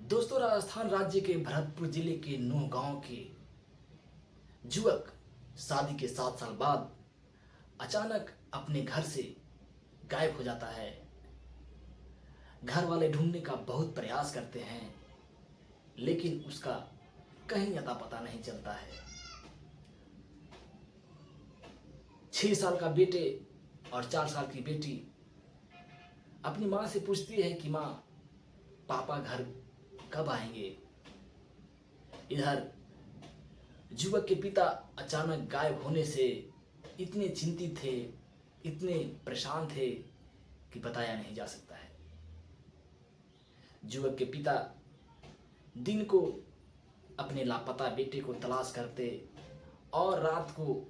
दोस्तों, राजस्थान राज्य के भरतपुर जिले के नूह गांव के युवक शादी के 7 साल बाद अचानक अपने घर से गायब हो जाता है। घर वाले ढूंढने का बहुत प्रयास करते हैं, लेकिन उसका कहीं अता पता नहीं चलता है। 6 साल का बेटे और 4 साल की बेटी अपनी माँ से पूछती है कि माँ, पापा घर कब आएंगे। इधर युवक के पिता अचानक गायब होने से इतने चिंतित थे, इतने परेशान थे कि बताया नहीं जा सकता है। युवक के पिता दिन को अपने लापता बेटे को तलाश करते और रात को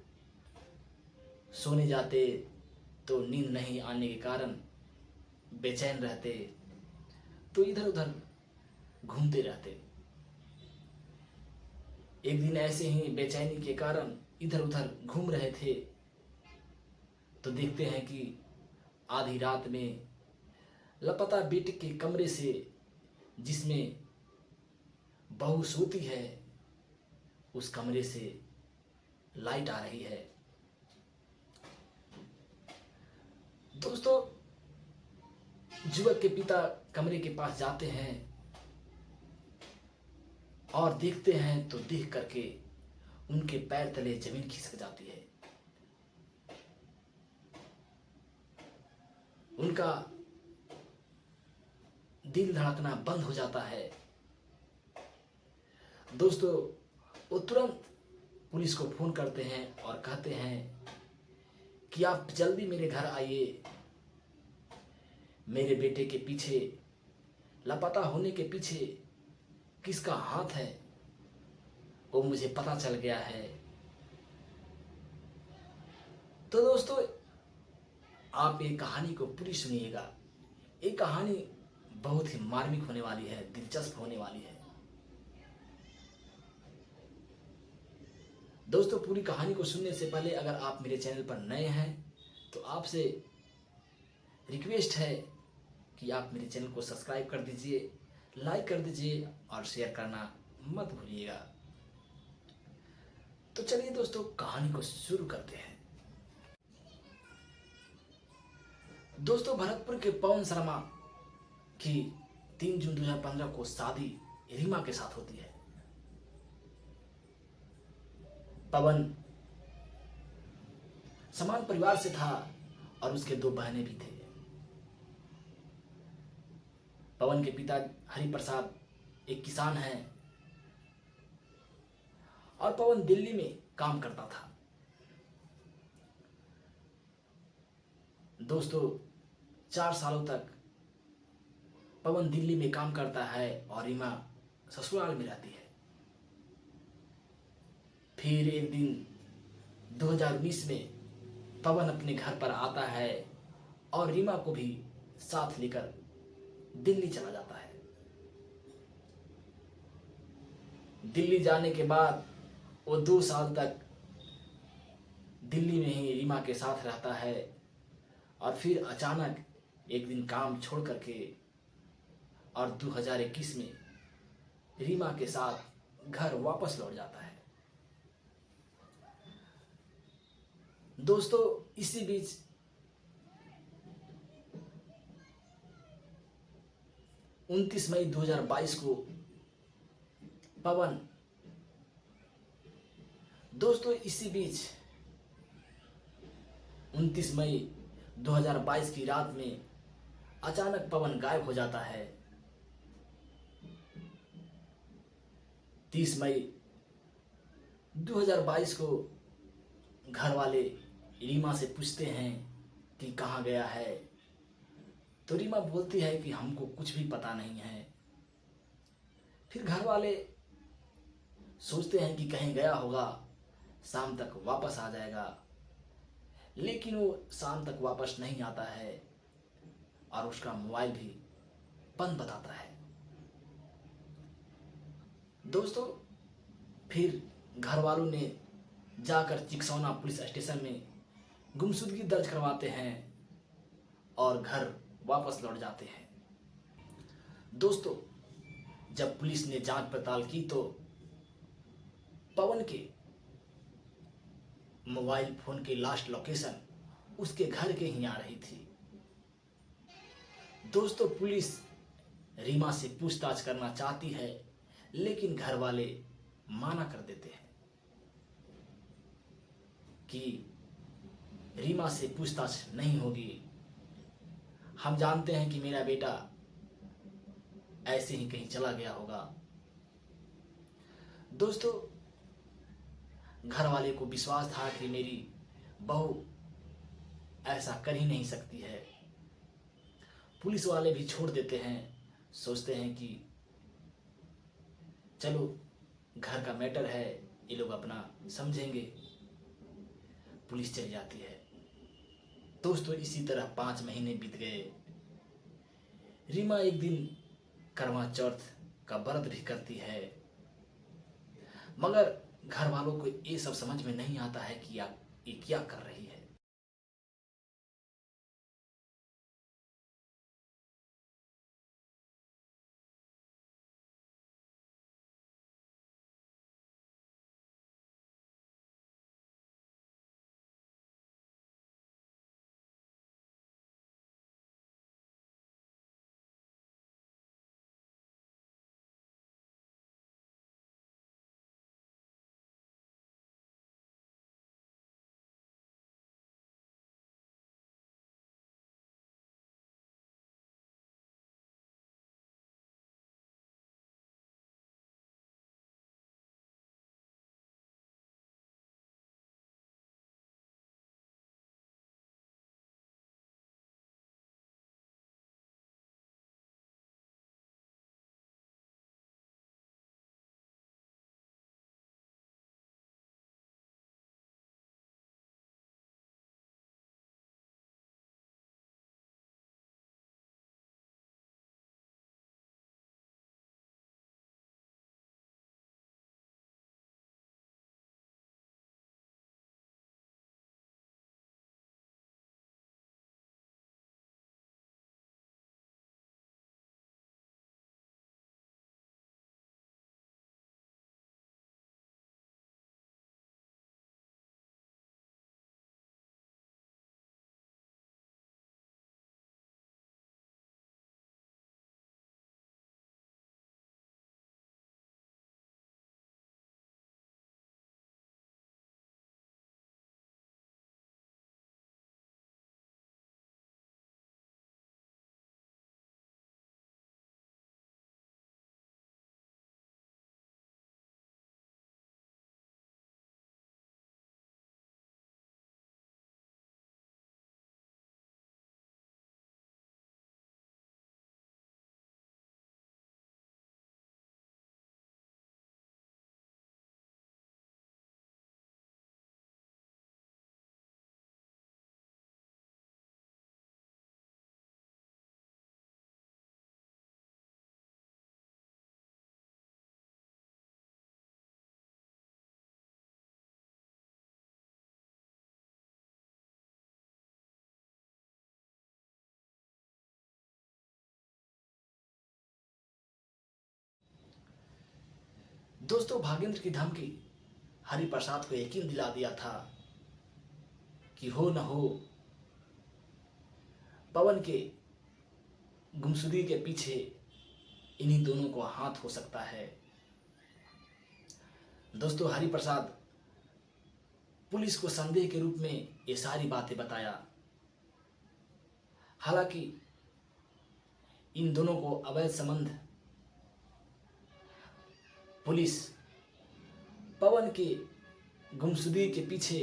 सोने जाते तो नींद नहीं आने के कारण बेचैन रहते, तो इधर उधर घूमते रहते। एक दिन ऐसे ही बेचैनी के कारण इधर उधर घूम रहे थे तो देखते हैं कि आधी रात में लापता बेटे के कमरे से, जिसमें बहू सोती है, उस कमरे से लाइट आ रही है। दोस्तों, युवक के पिता कमरे के पास जाते हैं और देखते हैं तो देख करके उनके पैर तले जमीन खिसक जाती है। उनका दिल धड़कना बंद हो जाता है। दोस्तों, वो तुरंत पुलिस को फोन करते हैं और कहते हैं कि आप जल्दी मेरे घर आइए। मेरे बेटे के पीछे, लापता होने के पीछे किसका हाथ है वो मुझे पता चल गया है। तो दोस्तों, आप ये कहानी को पूरी सुनिएगा। ये कहानी बहुत ही मार्मिक होने वाली है, दिलचस्प होने वाली है। दोस्तों, पूरी कहानी को सुनने से पहले अगर आप मेरे चैनल पर नए हैं तो आपसे रिक्वेस्ट है कि आप मेरे चैनल को सब्सक्राइब कर दीजिए, लाइक कर दीजिए और शेयर करना मत भूलिएगा। तो चलिए दोस्तों, कहानी को शुरू करते हैं। दोस्तों, भरतपुर के पवन शर्मा की 3 जून 2015 को शादी रीमा के साथ होती है। पवन समान परिवार से था और उसके 2 बहनें भी थे। पवन के पिता हरिप्रसाद एक किसान हैं और पवन दिल्ली में काम करता था। दोस्तों, 4 सालों तक पवन दिल्ली में काम करता है और रीमा ससुराल में रहती है। फिर एक दिन 2019 में पवन अपने घर पर आता है और रीमा को भी साथ लेकर दिल्ली चला जाता है। दिल्ली जाने के बाद वो 2 साल तक दिल्ली में ही रीमा के साथ रहता है और फिर अचानक एक दिन काम छोड़ करके और 2021 में रीमा के साथ घर वापस लौट जाता है। दोस्तों, इसी बीच 29 मई 2022 को पवन दोस्तों इसी बीच 29 मई 2022 की रात में अचानक पवन गायब हो जाता है। 30 मई 2022 को घर वाले रीमा से पूछते हैं कि कहाँ गया है, तो रीमा बोलती है कि हमको कुछ भी पता नहीं है। फिर घर वाले सोचते हैं कि कहीं गया होगा, शाम तक वापस आ जाएगा, लेकिन वो शाम तक वापस नहीं आता है और उसका मोबाइल भी बंद बताता है। दोस्तों, फिर घर वालों ने जाकर चिकसौना पुलिस स्टेशन में गुमशुदगी दर्ज करवाते हैं और घर वापस लौट जाते हैं। दोस्तों, जब पुलिस ने जांच पड़ताल की तो पवन के मोबाइल फोन की लास्ट लोकेशन उसके घर के ही आ रही थी। दोस्तों, पुलिस रीमा से पूछताछ करना चाहती है, लेकिन घर वाले माना कर देते हैं कि रीमा से पूछताछ नहीं होगी। हम जानते हैं कि मेरा बेटा ऐसे ही कहीं चला गया होगा। दोस्तों, घर वाले को विश्वास था कि मेरी बहू ऐसा कर ही नहीं सकती है। पुलिस वाले भी छोड़ देते हैं, सोचते हैं कि चलो घर का मैटर है, ये लोग अपना समझेंगे। पुलिस चली जाती है। दोस्तों, इसी तरह 5 महीने बीत गए। रीमा एक दिन करवा चौथ का व्रत भी करती है, मगर घर वालों को ये सब समझ में नहीं आता है कि ये क्या कर रही है। दोस्तों, भागेंद्र की धमकी हरिप्रसाद को यकीन दिला दिया था कि हो न हो पवन के गुमशुदगी के पीछे इन्हीं दोनों को हाथ हो सकता है। दोस्तों, हरिप्रसाद पुलिस को संदेह के रूप में ये सारी बातें बताया। हालांकि इन दोनों को अवैध संबंध पुलिस पवन के गुमशुदगी के पीछे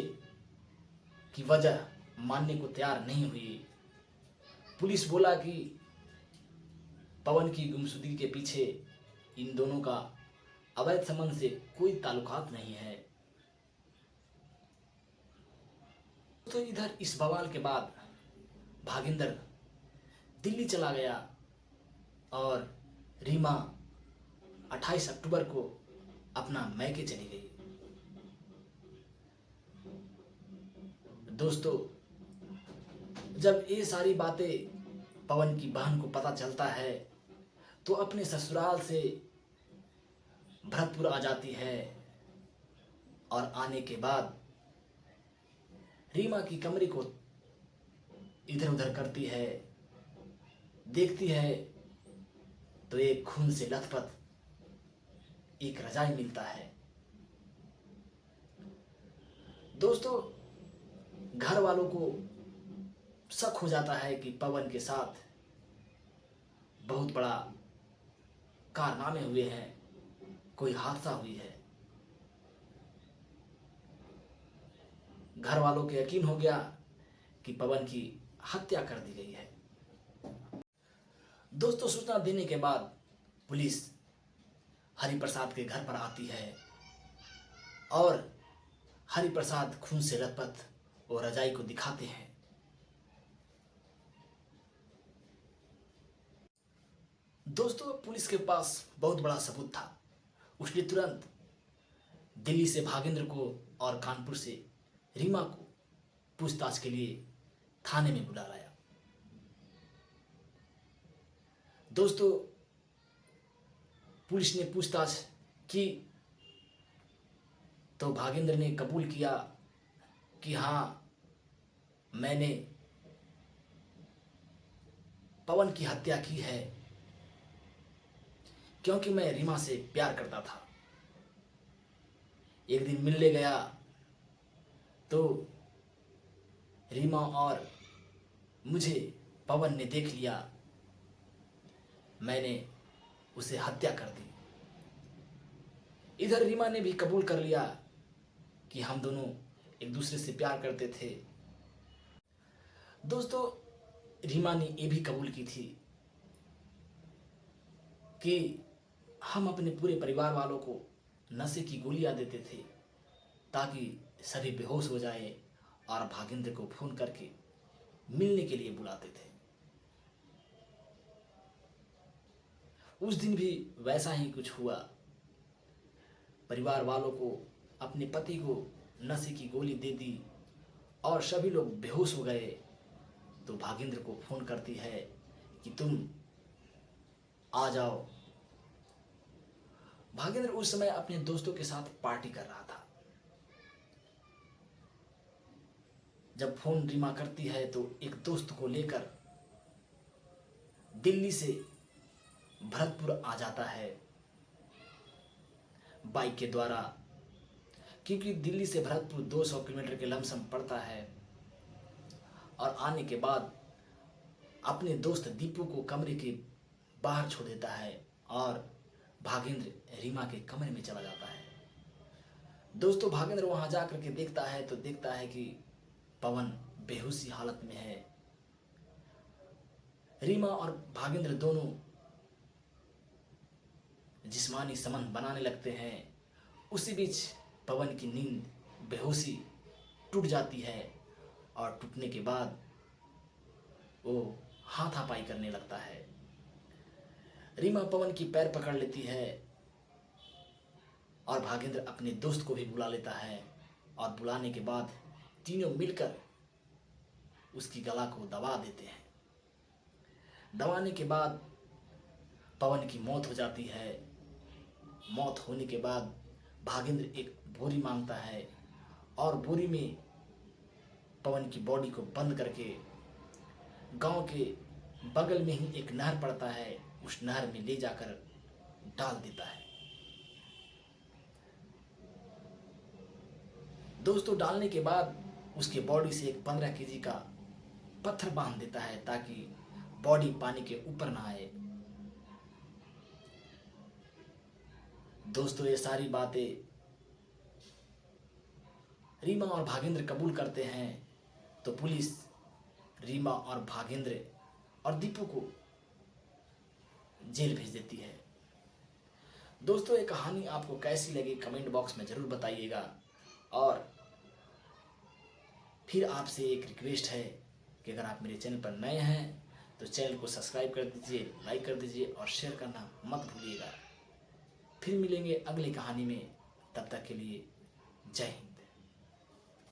की वजह मानने को तैयार नहीं हुई। पुलिस बोला कि पवन की गुमशुदगी के पीछे इन दोनों का अवैध संबंध से कोई ताल्लुकात नहीं है। तो इधर इस बवाल के बाद भागेंद्र दिल्ली चला गया और रीमा 28 अक्टूबर को अपना मैके चली गई। दोस्तों, जब ये सारी बातें पवन की बहन को पता चलता है तो अपने ससुराल से भरतपुर आ जाती है और आने के बाद रीमा की कमरे को इधर उधर करती है, देखती है तो एक खून से लथपथ एक रजाई मिलता है। दोस्तों, घर वालों को शक हो जाता है कि पवन के साथ बहुत बड़ा कारनामे हुए हैं, कोई हादसा हुई है। घर वालों को यकीन हो गया कि पवन की हत्या कर दी गई है। दोस्तों, सूचना देने के बाद पुलिस हरिप्रसाद के घर पर आती है और हरिप्रसाद खून से लथपथ वो रजाई को दिखाते हैं। दोस्तों, पुलिस के पास बहुत बड़ा सबूत था। उसने तुरंत दिल्ली से भागेंद्र को और कानपुर से रीमा को पूछताछ के लिए थाने में बुला लाया। दोस्तों, पुलिस ने पूछताछ की तो भागेंद्र ने कबूल किया कि हाँ, मैंने पवन की हत्या की है क्योंकि मैं रीमा से प्यार करता था। एक दिन मिलने गया तो रीमा और मुझे पवन ने देख लिया, मैंने उसे हत्या कर दी। इधर रीमा ने भी कबूल कर लिया कि हम दोनों एक दूसरे से प्यार करते थे। दोस्तों, रीमा ने ये भी कबूल की थी कि हम अपने पूरे परिवार वालों को नशे की गोलियां देते थे ताकि सभी बेहोश हो जाए और भागेंद्र को फोन करके मिलने के लिए बुलाते थे। उस दिन भी वैसा ही कुछ हुआ। परिवार वालों को अपने पति को नशे की गोली दे दी और सभी लोग बेहोश हो गए तो भागेंद्र को फोन करती है कि तुम आ जाओ। भागेंद्र उस समय अपने दोस्तों के साथ पार्टी कर रहा था। जब फोन रीमा करती है तो एक दोस्त को लेकर दिल्ली से भरतपुर आ जाता है बाइक के द्वारा, क्योंकि दिल्ली से भरतपुर 200 किलोमीटर के लमसम पड़ता है। और आने के बाद अपने दोस्त दीपू को कमरे के बाहर छोड़ देता है और भागेंद्र रीमा के कमरे में चला जाता है। दोस्तों, भागेंद्र वहां जाकर के देखता है तो देखता है कि पवन बेहोशी हालत में है। रीमा और भागेंद्र दोनों जिस्मानी संबंध बनाने लगते हैं। उसी बीच पवन की नींद, बेहोशी टूट जाती है और टूटने के बाद वो हाथापाई करने लगता है। रीमा पवन की पैर पकड़ लेती है और भागेंद्र अपने दोस्त को भी बुला लेता है और बुलाने के बाद तीनों मिलकर उसकी गला को दबा देते हैं। दबाने के बाद पवन की मौत हो जाती है। मौत होने के बाद भागेंद्र एक बोरी मांगता है और बोरी में पवन की बॉडी को बंद करके गांव के बगल में ही एक नहर पड़ता है, उस नहर में ले जाकर डाल देता है। दोस्तों, डालने के बाद उसके बॉडी से एक 15 केजी का पत्थर बांध देता है ताकि बॉडी पानी के ऊपर ना आए। दोस्तों, ये सारी बातें रीमा और भागेंद्र कबूल करते हैं तो पुलिस रीमा और भागेंद्र और दीपू को जेल भेज देती है। दोस्तों, ये कहानी आपको कैसी लगी कमेंट बॉक्स में ज़रूर बताइएगा। और फिर आपसे एक रिक्वेस्ट है कि अगर आप मेरे चैनल पर नए हैं तो चैनल को सब्सक्राइब कर दीजिए, लाइक कर दीजिए और शेयर करना मत भूलिएगा। फिर मिलेंगे अगली कहानी में, तब तक के लिए जय हिंद।